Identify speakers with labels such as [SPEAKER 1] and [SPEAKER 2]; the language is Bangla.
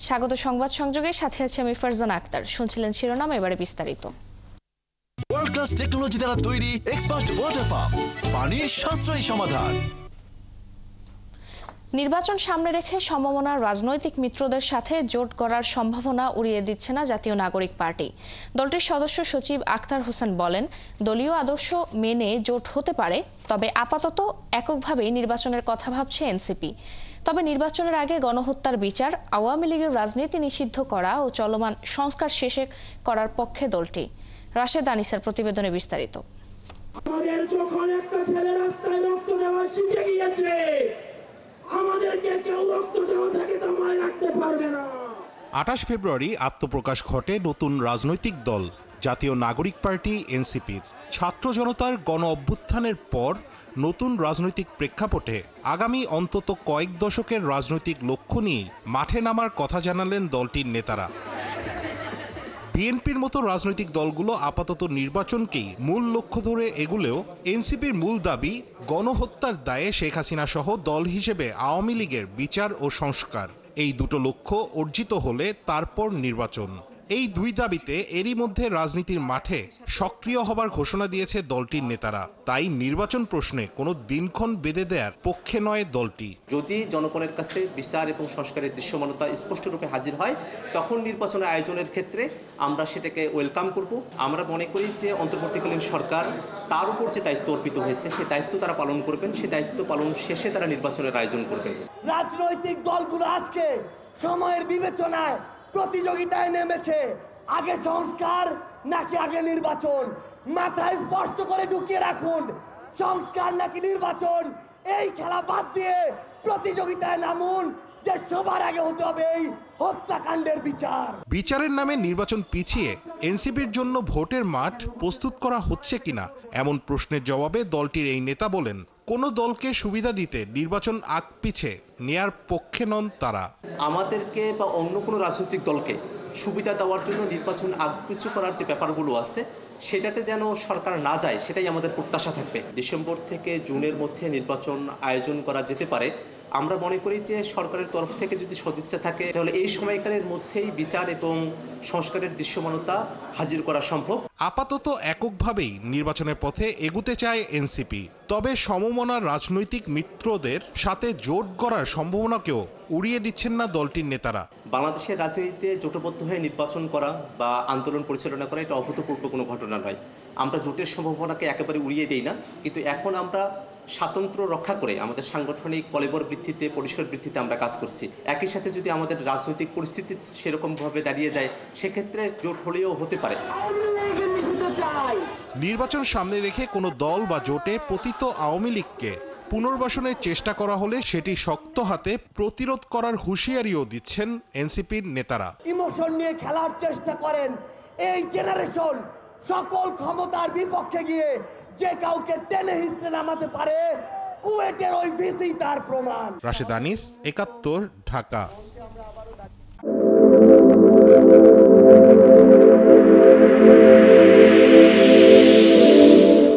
[SPEAKER 1] স্বাগত সংবাদ সংযোগের সাথে আছে আমি ফারজানা আক্তার। শুনছিলেন শিরোনাম, এবারে বিস্তারিত।
[SPEAKER 2] ওয়ার্ল্ড ক্লাস টেকনোলজি দ্বারা তৈরি এক্সপার্ট ওয়াটার পাম্প, পানির সাশ্রয়ী সমাধান।
[SPEAKER 1] নির্বাচন সামনে রেখে সমমনার রাজনৈতিক মিত্রদের সাথে জোট করার সম্ভাবনা উড়িয়ে দিচ্ছে না জাতীয় নাগরিক পার্টি। দলটির সদস্য সচিব আখতার হোসেন বলেন, দলীয় আদর্শ মেনে জোট হতে পারে, তবে আপাতত এককভাবেই নির্বাচনের কথা ভাবছে এনসিপি। তবে নির্বাচনের আগে গণহত্যার বিচার, আওয়ামী লীগের রাজনীতি নিষিদ্ধ করা ও চলমান সংস্কার শেষে করার পক্ষে দলটি। রাশেদ আনিসার প্রতিবেদনে বিস্তারিত।
[SPEAKER 3] আমাদের যখন একটা ছেলে রাস্তায় রক্ত দেওয়া শিখে গিয়েছে, আমাদেরকে কেউ রক্ত দেওয়া থেকে থামায় রাখতে পারবে না।
[SPEAKER 4] 28 ফেব্রুয়ারি আত্মপ্রকাশ ঘটে নতুন রাজনৈতিক দল জাতীয় নাগরিক পার্টি এনসিপির। ছাত্র জনতার গণ অভ্যুত্থানের পর নতুন রাজনৈতিক প্রেক্ষাপটে আগামী অন্তত কয়েক দশকের রাজনৈতিক লক্ষ্য নিয়ে মাঠে নামার কথা জানালেন দলটির নেতারা। বিএনপির মতো রাজনৈতিক দলগুলো আপাতত নির্বাচনকেই মূল লক্ষ্য ধরে এগুলেও এনসিপির মূল দাবি গণহত্যার দায়ে শেখ হাসিনা সহ দল হিসেবে আওয়ামী লীগের বিচার ও সংস্কার। এই দুটো লক্ষ্য অর্জিত হলে তারপর নির্বাচন। এই দুই দাবিতে এরই মধ্যে রাজনীতির মাঠে সক্রিয় হবার ঘোষণা দিয়েছে দলটির নেতারা। তাই নির্বাচন প্রশ্নে কোনো দিনক্ষণ বেঁধে দেওয়ার পক্ষে নয় দলটি।
[SPEAKER 5] যদি জনগণের কাছে বিচার এবং সংস্কারের দৃশ্যমানতা স্পষ্টরূপে হাজির হয়, তখন নির্বাচনের আয়োজনের ক্ষেত্রে আমরা সেটাকে ওয়েলকাম করব। আমরা মনে করি যে অন্তর্বর্তীকালীন সরকার তার উপর যে দায়িত্ব অর্পিত হয়েছে সেই দায়িত্ব তারা পালন করবেন, সেই দায়িত্ব পালন শেষে তারা নির্বাচনের আয়োজন করবেন।
[SPEAKER 3] রাজনৈতিক দলগুলো আজকে সময়ের বিবেচনায় প্রতিযোগিতায় নেমেছে, আগে সংস্কার নাকি আগে নির্বাচন। মাথায় স্পষ্ট করে ঢুকিয়ে রাখুন, সংস্কার নাকি নির্বাচন। এই খেলা বাদ দিয়ে প্রতিযোগিতায় নামুন যে সবার আগে হতে হবে এই হত্যাকাণ্ডের বিচার।
[SPEAKER 4] বিচারের নামে নির্বাচন পিছিয়ে এনসিপির জন্য ভোটের মাঠ প্রস্তুত করা হচ্ছে কিনা এমন প্রশ্নের জবাবে দলটির এই নেতা বলেন, কোনো দলকে সুবিধা দিতে নির্বাচন আগ পিছে নেয়ার পক্ষে নন তারা।
[SPEAKER 5] আমাদেরকে বা অন্য কোনো রাজনৈতিক দলকে সুবিধা দেওয়ার জন্য নির্বাচন আগ পিছু করার যে ব্যাপারগুলো আছে সেটাতে যেন সরকার না যায়, সেটাই আমাদের প্রত্যাশা থাকবে। ডিসেম্বর থেকে জুনের মধ্যে নির্বাচন আয়োজন করা যেতে পারে। আমরা মনে করি যে সরকারের তরফ থেকে যদি সদিচ্ছা থাকে তাহলে এই সময়কালের মধ্যেই বিচার এবং সংস্কারের দৃশ্যমানতা হাজির করা সম্ভব।
[SPEAKER 4] আপাতত এককভাবেই নির্বাচনের পথে এগুতে চায় এনসিপি। তবে সমমনা রাজনৈতিক মিত্রদের সাথে জোট করার সম্ভাবনাকেও উড়িয়ে দিচ্ছেন না দলটির নেতারা।
[SPEAKER 5] বাংলাদেশের রাজনীতিতে জোটবদ্ধ হয়ে নির্বাচন করা বা আন্দোলন পরিচালনা করা এটা অভূতপূর্ব কোনো ঘটনা নয়। আমরা জোটের সম্ভাবনাকে একেবারে উড়িয়ে দিই না, কিন্তু এখন আমরা স্বাতন্ত্র্য রক্ষা করে আমাদের সাংগঠনিক কলেবর বৃদ্ধিতে, পরিসর বৃদ্ধিতে আমরা কাজ করছি। একই সাথে যদি আমাদের রাজনৈতিক পরিস্থিতি সেরকমভাবে দাঁড়িয়ে যায়, সেক্ষেত্রে জোট হলেও হতে পারে।
[SPEAKER 4] নির্বাচন সামনে রেখে কোনো দল বা জোটে পতিত আওয়ামী লীগকে পুনর্বাসনের চেষ্টা করা হলে সেটি শক্ত হাতে প্রতিরোধ করার হুঁশিয়ারিও দিচ্ছেন এনসিপির নেতারা।
[SPEAKER 3] ইমোশন নিয়ে খেলার চেষ্টা করেন এই জেনারেশন, সকল ক্ষমতার বিপক্ষে গিয়ে যে কাউকে টেনে হিঁচড়ে নামাতে পারে, কুয়েটের ওই ভিসি তার প্রমাণ।
[SPEAKER 4] রাশেদ আনিস, ৭১, ঢাকা।